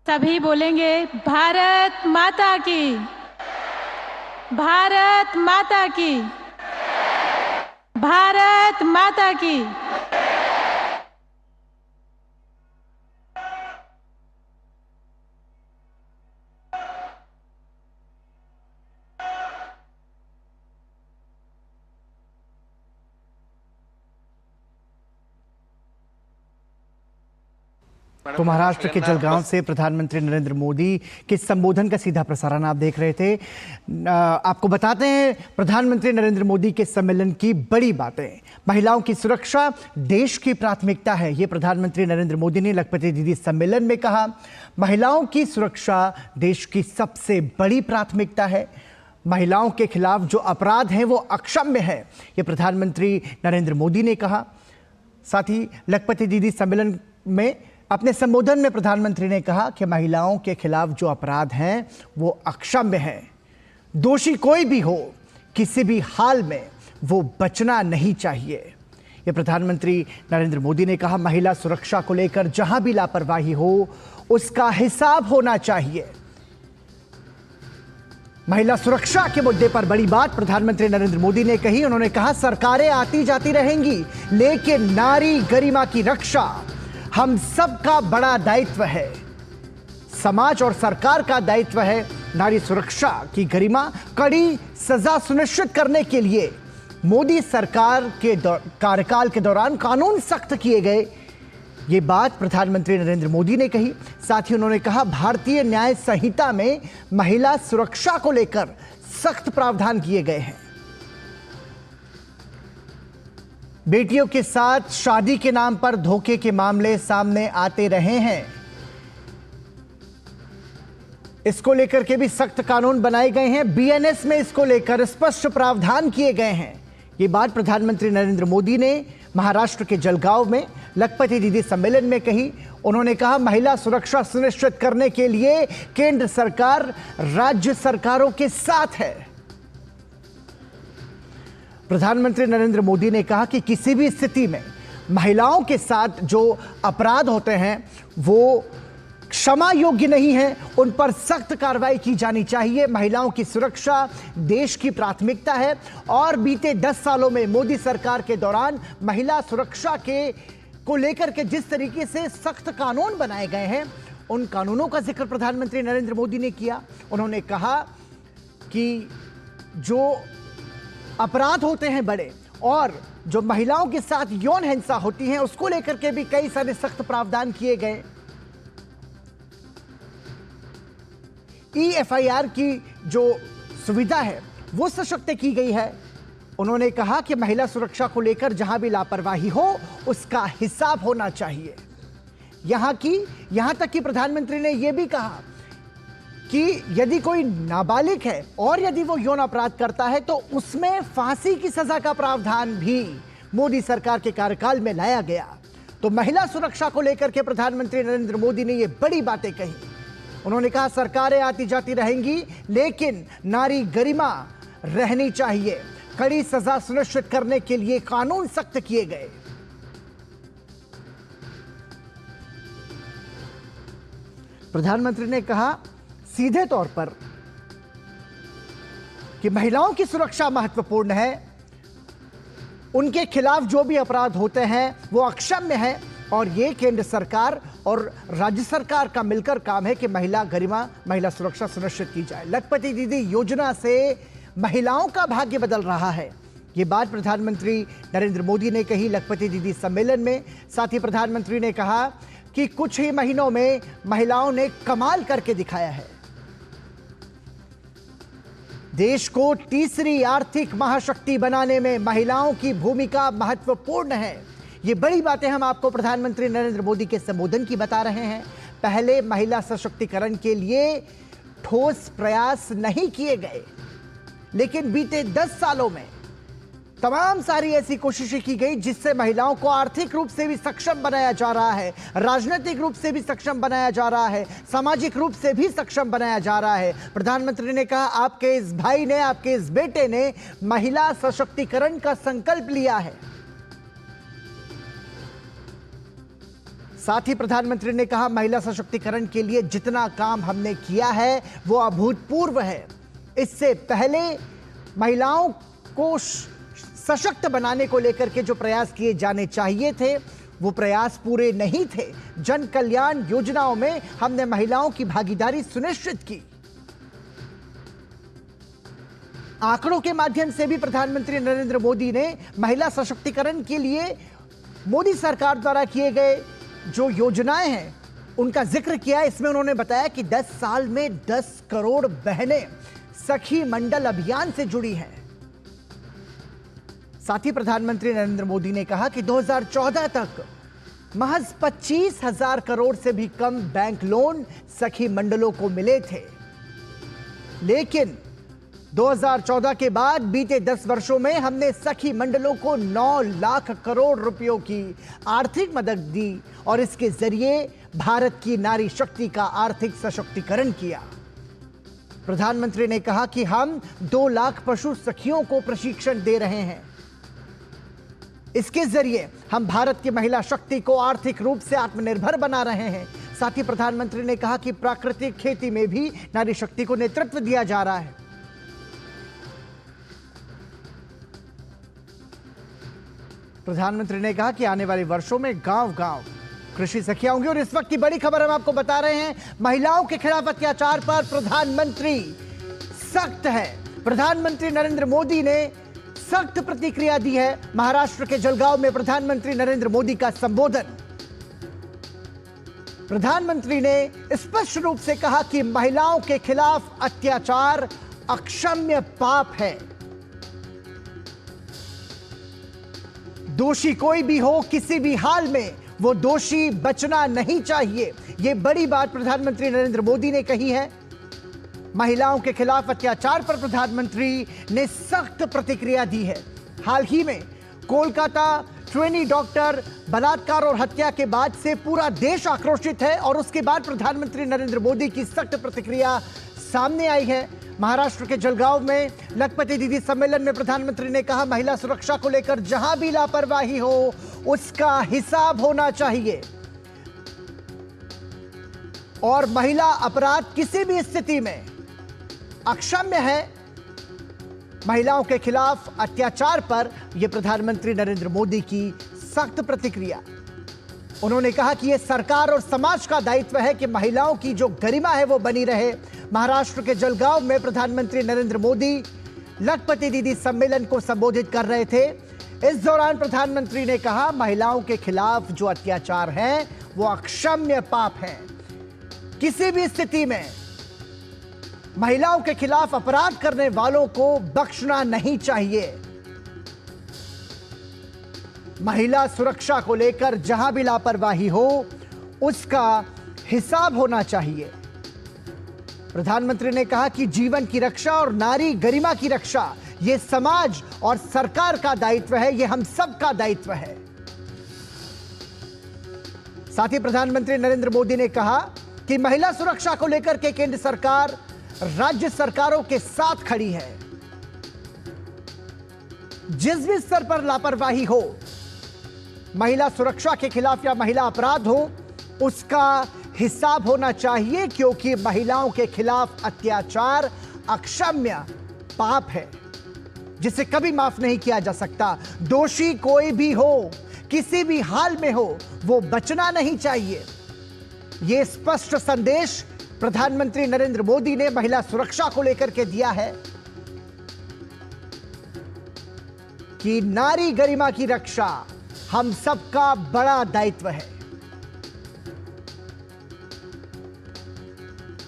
सभी बोलेंगे भारत माता की, भारत माता की, भारत माता की। तो महाराष्ट्र के जलगांव से प्रधानमंत्री नरेंद्र मोदी के संबोधन का सीधा प्रसारण आप देख रहे थे। आपको बताते हैं प्रधानमंत्री नरेंद्र मोदी के सम्मेलन की बड़ी बातें। महिलाओं की सुरक्षा देश की प्राथमिकता है, ये प्रधानमंत्री नरेंद्र मोदी ने लखपति दीदी सम्मेलन में कहा। महिलाओं की सुरक्षा देश की सबसे बड़ी प्राथमिकता है। महिलाओं के खिलाफ जो अपराध हैं वो अक्षम्य है, ये प्रधानमंत्री नरेंद्र मोदी ने कहा। साथ ही लखपति दीदी सम्मेलन में अपने संबोधन में प्रधानमंत्री ने कहा कि महिलाओं के खिलाफ जो अपराध हैं वो अक्षम्य हैं। दोषी कोई भी हो, किसी भी हाल में वो बचना नहीं चाहिए, ये प्रधानमंत्री नरेंद्र मोदी ने कहा। महिला सुरक्षा को लेकर जहां भी लापरवाही हो उसका हिसाब होना चाहिए। महिला सुरक्षा के मुद्दे पर बड़ी बात प्रधानमंत्री नरेंद्र मोदी ने कही। उन्होंने कहा सरकारें आती जाती रहेंगी, लेकिन नारी गरिमा की रक्षा हम सबका बड़ा दायित्व है। समाज और सरकार का दायित्व है नारी सुरक्षा की गरिमा कड़ी सजा सुनिश्चित करने के लिए मोदी सरकार के कार्यकाल के दौरान कानून सख्त किए गए, ये बात प्रधानमंत्री नरेंद्र मोदी ने कही। साथ ही उन्होंने कहा भारतीय न्याय संहिता में महिला सुरक्षा को लेकर सख्त प्रावधान किए गए हैं। बेटियों के साथ शादी के नाम पर धोखे के मामले सामने आते रहे हैं, इसको लेकर के भी सख्त कानून बनाए गए हैं। बीएनएस में इसको लेकर स्पष्ट प्रावधान किए गए हैं। ये बात प्रधानमंत्री नरेंद्र मोदी ने महाराष्ट्र के जलगांव में लखपति दीदी सम्मेलन में कही। उन्होंने कहा महिला सुरक्षा सुनिश्चित करने के लिए केंद्र सरकार राज्य सरकारों के साथ है। प्रधानमंत्री नरेंद्र मोदी ने कहा कि किसी भी स्थिति में महिलाओं के साथ जो अपराध होते हैं वो क्षमा योग्य नहीं है, उन पर सख्त कार्रवाई की जानी चाहिए। महिलाओं की सुरक्षा देश की प्राथमिकता है और बीते 10 सालों में मोदी सरकार के दौरान महिला सुरक्षा को लेकर के जिस तरीके से सख्त कानून बनाए गए हैं, उन कानूनों का जिक्र प्रधानमंत्री नरेंद्र मोदी ने किया। उन्होंने कहा कि जो अपराध होते हैं बड़े और जो महिलाओं के साथ यौन हिंसा होती है उसको लेकर के भी कई सारे सख्त प्रावधान किए गए। EFIR की जो सुविधा है वो सशक्त की गई है। उन्होंने कहा कि महिला सुरक्षा को लेकर जहां भी लापरवाही हो उसका हिसाब होना चाहिए। यहां तक कि प्रधानमंत्री ने यह भी कहा कि यदि कोई नाबालिग है और यदि वो यौन अपराध करता है तो उसमें फांसी की सजा का प्रावधान भी मोदी सरकार के कार्यकाल में लाया गया। तो महिला सुरक्षा को लेकर के प्रधानमंत्री नरेंद्र मोदी ने ये बड़ी बातें कही। उन्होंने कहा सरकारें आती जाती रहेंगी, लेकिन नारी गरिमा रहनी चाहिए। कड़ी सजा सुनिश्चित करने के लिए कानून सख्त किए गए। प्रधानमंत्री ने कहा सीधे तौर पर कि महिलाओं की सुरक्षा महत्वपूर्ण है, उनके खिलाफ जो भी अपराध होते हैं वो अक्षम्य है और ये केंद्र सरकार और राज्य सरकार का मिलकर काम है कि महिला गरिमा, महिला सुरक्षा सुनिश्चित की जाए। लखपति दीदी योजना से महिलाओं का भाग्य बदल रहा है, ये बात प्रधानमंत्री नरेंद्र मोदी ने कही लखपति दीदी सम्मेलन में। साथ ही प्रधानमंत्री ने कहा कि कुछ ही महीनों में महिलाओं ने कमाल करके दिखाया है। देश को तीसरी आर्थिक महाशक्ति बनाने में महिलाओं की भूमिका महत्वपूर्ण है। ये बड़ी बातें हम आपको प्रधानमंत्री नरेंद्र मोदी के संबोधन की बता रहे हैं। पहले महिला सशक्तिकरण के लिए ठोस प्रयास नहीं किए गए, लेकिन बीते 10 सालों में तमाम सारी ऐसी कोशिशें की गई जिससे महिलाओं को आर्थिक रूप से भी सक्षम बनाया जा रहा है, राजनीतिक रूप से भी सक्षम बनाया जा रहा है, सामाजिक रूप से भी सक्षम बनाया जा रहा है। प्रधानमंत्री ने कहा आपके इस भाई ने, आपके इस बेटे ने महिला सशक्तिकरण का संकल्प लिया है। साथ ही प्रधानमंत्री ने कहा, महिला सशक्तिकरण के लिए जितना काम हमने किया है वो अभूतपूर्व है। इससे पहले महिलाओं को सशक्त बनाने को लेकर के जो प्रयास किए जाने चाहिए थे वो प्रयास पूरे नहीं थे। जन कल्याण योजनाओं में हमने महिलाओं की भागीदारी सुनिश्चित की। आंकड़ों के माध्यम से भी प्रधानमंत्री नरेंद्र मोदी ने महिला सशक्तिकरण के लिए मोदी सरकार द्वारा किए गए जो योजनाएं हैं उनका जिक्र किया। इसमें उन्होंने बताया कि 10 साल में 10 करोड़ बहनें सखी मंडल अभियान से जुड़ी हैं। साथ ही प्रधानमंत्री नरेंद्र मोदी ने कहा कि 2014 तक महज 25,000 करोड़ से भी कम बैंक लोन सखी मंडलों को मिले थे, लेकिन 2014 के बाद बीते 10 वर्षों में हमने सखी मंडलों को 9 लाख करोड़ रुपयों की आर्थिक मदद दी और इसके जरिए भारत की नारी शक्ति का आर्थिक सशक्तिकरण किया। प्रधानमंत्री ने कहा कि हम 2 लाख पशु सखियों को प्रशिक्षण दे रहे हैं। इसके जरिए हम भारत की महिला शक्ति को आर्थिक रूप से आत्मनिर्भर बना रहे हैं। साथ ही प्रधानमंत्री ने कहा कि प्राकृतिक खेती में भी नारी शक्ति को नेतृत्व दिया जा रहा है। प्रधानमंत्री ने कहा कि आने वाले वर्षों में गांव-गांव कृषि सखियां होंगी। और इस वक्त की बड़ी खबर हम आपको बता रहे हैं, महिलाओं के खिलाफ अत्याचार पर प्रधानमंत्री सख्त है। प्रधानमंत्री नरेंद्र मोदी ने सख्त प्रतिक्रिया दी है। महाराष्ट्र के जलगांव में प्रधानमंत्री नरेंद्र मोदी का संबोधन। प्रधानमंत्री ने स्पष्ट रूप से कहा कि महिलाओं के खिलाफ अत्याचार अक्षम्य पाप है। दोषी कोई भी हो, किसी भी हाल में वो दोषी बचना नहीं चाहिए। ये बड़ी बात प्रधानमंत्री नरेंद्र मोदी ने कही है। महिलाओं के खिलाफ अत्याचार पर प्रधानमंत्री ने सख्त प्रतिक्रिया दी है। हाल ही में कोलकाता ट्रेनी डॉक्टर बलात्कार और हत्या के बाद से पूरा देश आक्रोशित है और उसके बाद प्रधानमंत्री नरेंद्र मोदी की सख्त प्रतिक्रिया सामने आई है। महाराष्ट्र के जलगांव में लखपति दीदी सम्मेलन में प्रधानमंत्री ने कहा, महिला सुरक्षा को लेकर जहां भी लापरवाही हो उसका हिसाब होना चाहिए और महिला अपराध किसी भी स्थिति में अक्षम्य है। महिलाओं के खिलाफ अत्याचार पर यह प्रधानमंत्री नरेंद्र मोदी की सख्त प्रतिक्रिया। उन्होंने कहा कि यह सरकार और समाज का दायित्व है कि महिलाओं की जो गरिमा है वो बनी रहे। महाराष्ट्र के जलगांव में प्रधानमंत्री नरेंद्र मोदी लखपति दीदी सम्मेलन को संबोधित कर रहे थे। इस दौरान प्रधानमंत्री ने कहा, महिलाओं के खिलाफ जो अत्याचार है वो अक्षम्य पाप है। किसी भी स्थिति में महिलाओं के खिलाफ अपराध करने वालों को बख्शना नहीं चाहिए। महिला सुरक्षा को लेकर जहां भी लापरवाही हो उसका हिसाब होना चाहिए। प्रधानमंत्री ने कहा कि जीवन की रक्षा और नारी गरिमा की रक्षा यह समाज और सरकार का दायित्व है, यह हम सब का दायित्व है। साथ ही प्रधानमंत्री नरेंद्र मोदी ने कहा कि महिला सुरक्षा को लेकर के केंद्र सरकार राज्य सरकारों के साथ खड़ी है। जिस भी स्तर पर लापरवाही हो, महिला सुरक्षा के खिलाफ या महिला अपराध हो, उसका हिसाब होना चाहिए, क्योंकि महिलाओं के खिलाफ अत्याचार अक्षम्य पाप है जिसे कभी माफ नहीं किया जा सकता। दोषी कोई भी हो, किसी भी हाल में हो, वो बचना नहीं चाहिए। यह स्पष्ट संदेश प्रधानमंत्री नरेंद्र मोदी ने महिला सुरक्षा को लेकर के दिया है कि नारी गरिमा की रक्षा हम सबका बड़ा दायित्व है।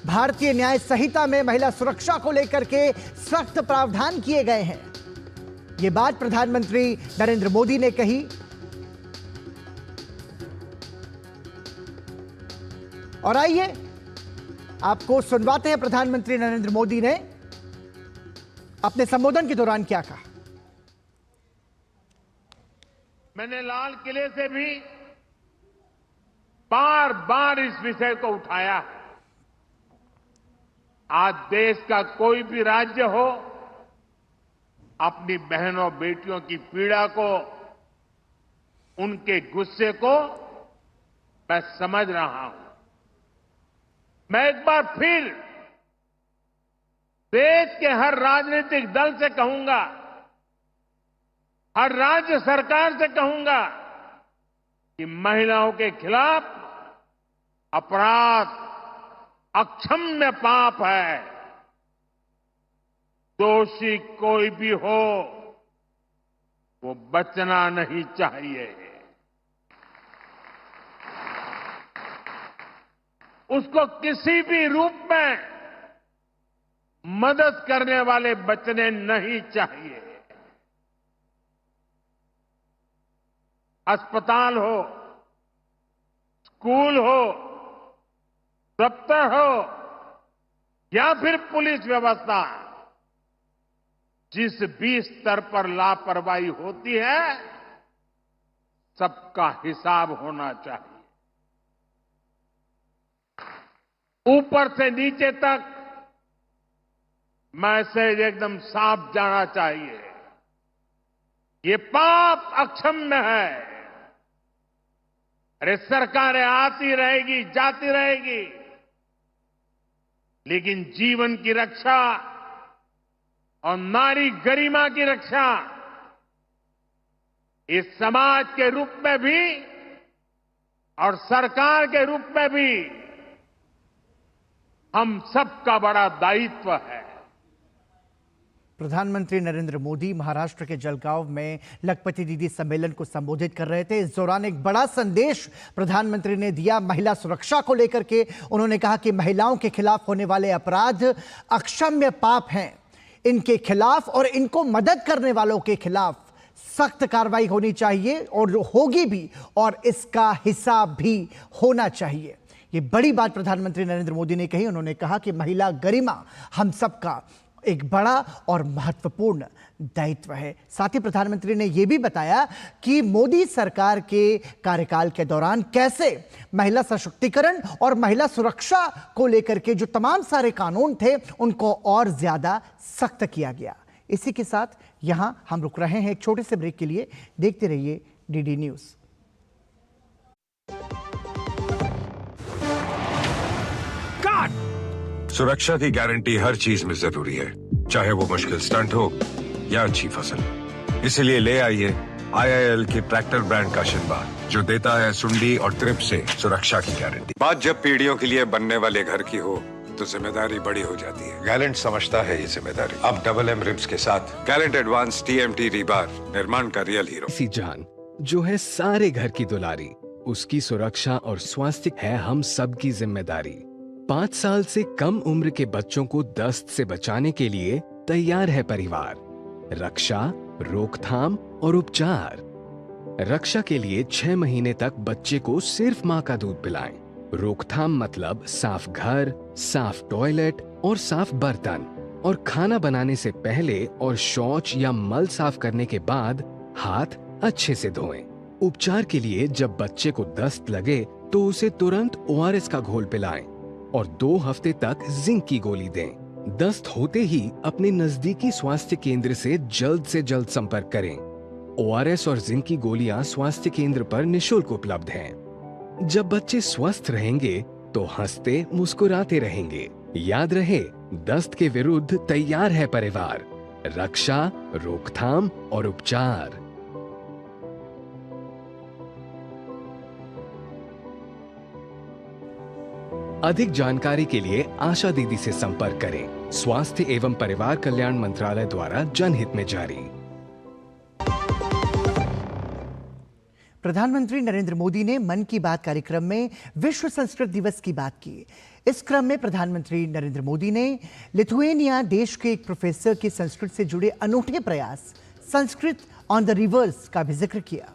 भारतीय न्याय संहिता में महिला सुरक्षा को लेकर के सख्त प्रावधान किए गए हैं। यह बात प्रधानमंत्री नरेंद्र मोदी ने कही। और आइए आपको सुनवाते हैं प्रधानमंत्री नरेंद्र मोदी ने अपने संबोधन के दौरान क्या कहा। मैंने लाल किले से भी बार बार इस विषय को उठाया है। आज देश का कोई भी राज्य हो, अपनी बहनों बेटियों की पीड़ा को, उनके गुस्से को मैं समझ रहा हूं। मैं एक बार फिर देश के हर राजनीतिक दल से कहूंगा, हर राज्य सरकार से कहूंगा कि महिलाओं के खिलाफ अपराध अक्षम्य पाप है। दोषी कोई भी हो, वो बचना नहीं चाहिए। उसको किसी भी रूप में मदद करने वाले बचने नहीं चाहिए। अस्पताल हो, स्कूल हो, दफ्तर हो या फिर पुलिस व्यवस्था, जिस भी स्तर पर लापरवाही होती है, सबका हिसाब होना चाहिए। ऊपर से नीचे तक मैसेज एकदम साफ जाना चाहिए। ये पाप अक्षम्य है। अरे सरकारें आती रहेगी, जाती रहेगी, लेकिन जीवन की रक्षा और नारी गरिमा की रक्षा इस समाज के रूप में भी और सरकार के रूप में भी हम सबका बड़ा दायित्व है। प्रधानमंत्री नरेंद्र मोदी महाराष्ट्र के जलगांव में लखपति दीदी सम्मेलन को संबोधित कर रहे थे। इस दौरान एक बड़ा संदेश प्रधानमंत्री ने दिया महिला सुरक्षा को लेकर के। उन्होंने कहा कि महिलाओं के खिलाफ होने वाले अपराध अक्षम्य पाप हैं। इनके खिलाफ और इनको मदद करने वालों के खिलाफ सख्त कार्रवाई होनी चाहिए और होगी भी, और इसका हिसाब भी होना चाहिए। ये बड़ी बात प्रधानमंत्री नरेंद्र मोदी ने कही। उन्होंने कहा कि महिला गरिमा हम सबका एक बड़ा और महत्वपूर्ण दायित्व है। साथ ही प्रधानमंत्री ने यह भी बताया कि मोदी सरकार के कार्यकाल के दौरान कैसे महिला सशक्तिकरण और महिला सुरक्षा को लेकर के जो तमाम सारे कानून थे उनको और ज्यादा सख्त किया गया। इसी के साथ यहां हम रुक रहे हैं एक छोटे से ब्रेक के लिए। देखते रहिए डीडी न्यूज। सुरक्षा की गारंटी हर चीज में जरूरी है, चाहे वो मुश्किल स्टंट हो या अच्छी फसल। इसलिए ले आइए IIL की ट्रैक्टर ब्रांड का शिनबार, जो देता है सुंडी और ट्रिप से सुरक्षा की गारंटी। बात जब पीढ़ियों के लिए बनने वाले घर की हो तो जिम्मेदारी बड़ी हो जाती है। गैलेंट समझता है ये जिम्मेदारी। अब डबल M रिब्स के साथ गैलेंट एडवांस TMT रीबार, निर्माण का रियल हीरो। ऐसी जान जो है सारे घर की दुलारी, उसकी सुरक्षा और स्वास्थ्य है हम सब की जिम्मेदारी। 5 साल से कम उम्र के बच्चों को दस्त से बचाने के लिए तैयार है परिवार। रक्षा, रोकथाम और उपचार। रक्षा के लिए 6 महीने तक बच्चे को सिर्फ मां का दूध पिलाएं। रोकथाम मतलब साफ घर, साफ टॉयलेट और साफ बर्तन, और खाना बनाने से पहले और शौच या मल साफ करने के बाद हाथ अच्छे से धोएं। उपचार के लिए जब बच्चे को दस्त लगे तो उसे तुरंत ORS का घोल पिलाएं और 2 हफ्ते तक जिंक की गोली दें। दस्त होते ही अपने नजदीकी स्वास्थ्य केंद्र से जल्द संपर्क करें। ORS और जिंक की गोलियां स्वास्थ्य केंद्र पर निशुल्क उपलब्ध हैं। जब बच्चे स्वस्थ रहेंगे तो हंसते मुस्कुराते रहेंगे। याद रहे, दस्त के विरुद्ध तैयार है परिवार। रक्षा, रोकथाम और उपचार। अधिक जानकारी के लिए आशा दीदी से संपर्क करें। स्वास्थ्य एवं परिवार कल्याण मंत्रालय द्वारा जनहित में जारी। प्रधानमंत्री नरेंद्र मोदी ने मन की बात कार्यक्रम में विश्व संस्कृत दिवस की बात की। इस क्रम में प्रधानमंत्री नरेंद्र मोदी ने लिथुएनिया देश के एक प्रोफेसर के संस्कृत से जुड़े अनूठे प्रयास संस्कृत ऑन द रिवर्स का भी जिक्र किया।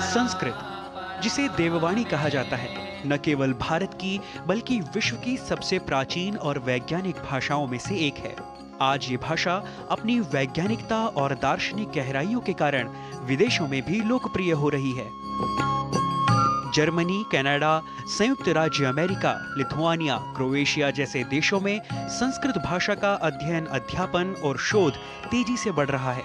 संस्कृत, जिसे देववाणी कहा जाता है, न केवल भारत की बल्कि विश्व की सबसे प्राचीन और वैज्ञानिक भाषाओं में से एक है। आज ये भाषा अपनी वैज्ञानिकता और दार्शनिक गहराइयों के कारण विदेशों में भी लोकप्रिय हो रही है। जर्मनी, कनाडा, संयुक्त राज्य अमेरिका, लिथुआनिया, क्रोएशिया जैसे देशों में संस्कृत भाषा का अध्ययन, अध्यापन और शोध तेजी से बढ़ रहा है।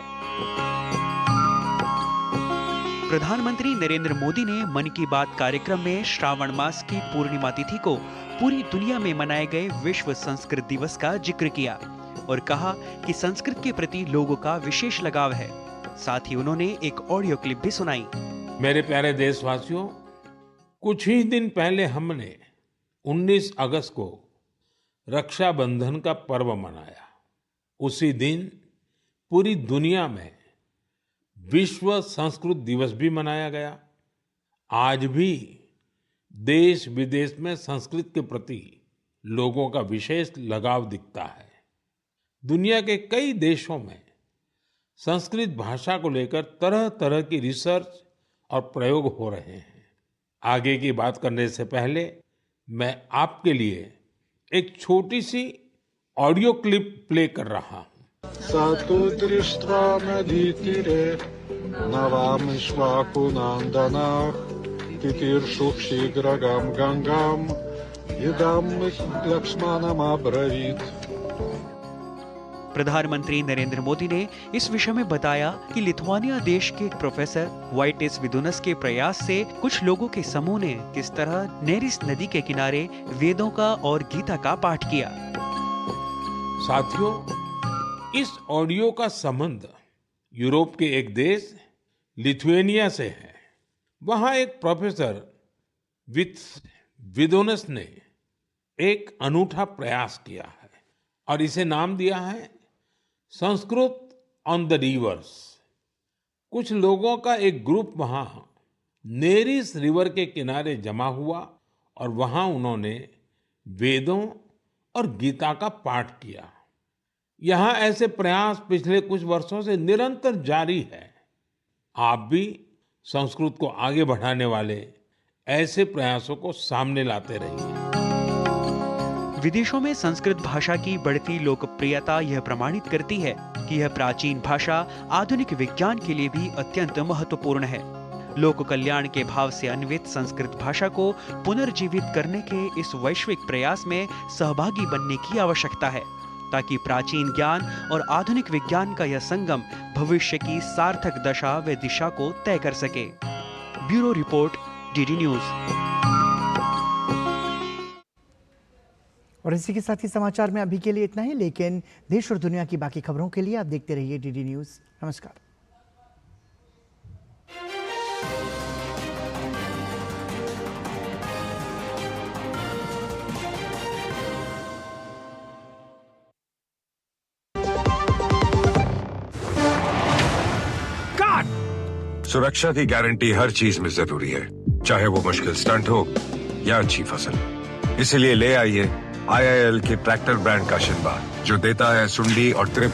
प्रधानमंत्री नरेंद्र मोदी ने मन की बात कार्यक्रम में श्रावण मास की पूर्णिमा तिथि को पूरी दुनिया में मनाए गए विश्व संस्कृत दिवस का जिक्र किया और कहा कि संस्कृत के प्रति लोगों का विशेष लगाव है। साथ ही उन्होंने एक ऑडियो क्लिप भी सुनाई। मेरे प्यारे देशवासियों, कुछ ही दिन पहले हमने 19 अगस्त को रक्षाबंधन का पर्व मनाया। उसी दिन पूरी दुनिया में विश्व संस्कृत दिवस भी मनाया गया। आज भी देश विदेश में संस्कृत के प्रति लोगों का विशेष लगाव दिखता है। दुनिया के कई देशों में संस्कृत भाषा को लेकर तरह तरह की रिसर्च और प्रयोग हो रहे हैं। आगे की बात करने से पहले मैं आपके लिए एक छोटी सी ऑडियो क्लिप प्ले कर रहा हूं। Satu dristra naditire navam ishvakunandanah titirshuk shigragam gangam idam lakshmanam abravit। प्रधानमंत्री नरेंद्र मोदी ने इस विषय में बताया कि लिथुआनिया देश के एक प्रोफेसर वाइटिस विदुनस के प्रयास से कुछ लोगों के समूह ने किस तरह नेरिस नदी के किनारे वेदों का और गीता का पाठ किया। साथियों, इस ऑडियो का संबंध यूरोप के एक देश लिथुआनिया से है। वहां एक प्रोफेसर विदुनस ने एक अनूठा प्रयास किया है और इसे नाम दिया है संस्कृत ऑन द रिवर्स। कुछ लोगों का एक ग्रुप वहां नेरिस रिवर के किनारे जमा हुआ और वहां उन्होंने वेदों और गीता का पाठ किया। यहां ऐसे प्रयास पिछले कुछ वर्षों से निरंतर जारी है। आप भी संस्कृत को आगे बढ़ाने वाले ऐसे प्रयासों को सामने लाते रहिए। विदेशों में संस्कृत भाषा की बढ़ती लोकप्रियता यह प्रमाणित करती है कि यह प्राचीन भाषा आधुनिक विज्ञान के लिए भी अत्यंत महत्वपूर्ण है। लोक कल्याण के भाव से अन्वित संस्कृत भाषा को पुनर्जीवित करने के इस वैश्विक प्रयास में सहभागी बनने की आवश्यकता है, ताकि प्राचीन ज्ञान और आधुनिक विज्ञान का यह संगम भविष्य की सार्थक दशा व दिशा को तय कर सके। Bureau report, DD news. और इसी के साथ ही समाचार में अभी के लिए इतना ही, लेकिन देश और दुनिया की बाकी खबरों के लिए आप देखते रहिए डीडी न्यूज। नमस्कार। सुरक्षा की गारंटी हर चीज में जरूरी है, चाहे वो मुश्किल स्टंट हो या अच्छी फसल। इसलिए ले आइए IIL के ट्रैक्टर ब्रांड का शिनबार, जो देता है सुंडी और त्रिप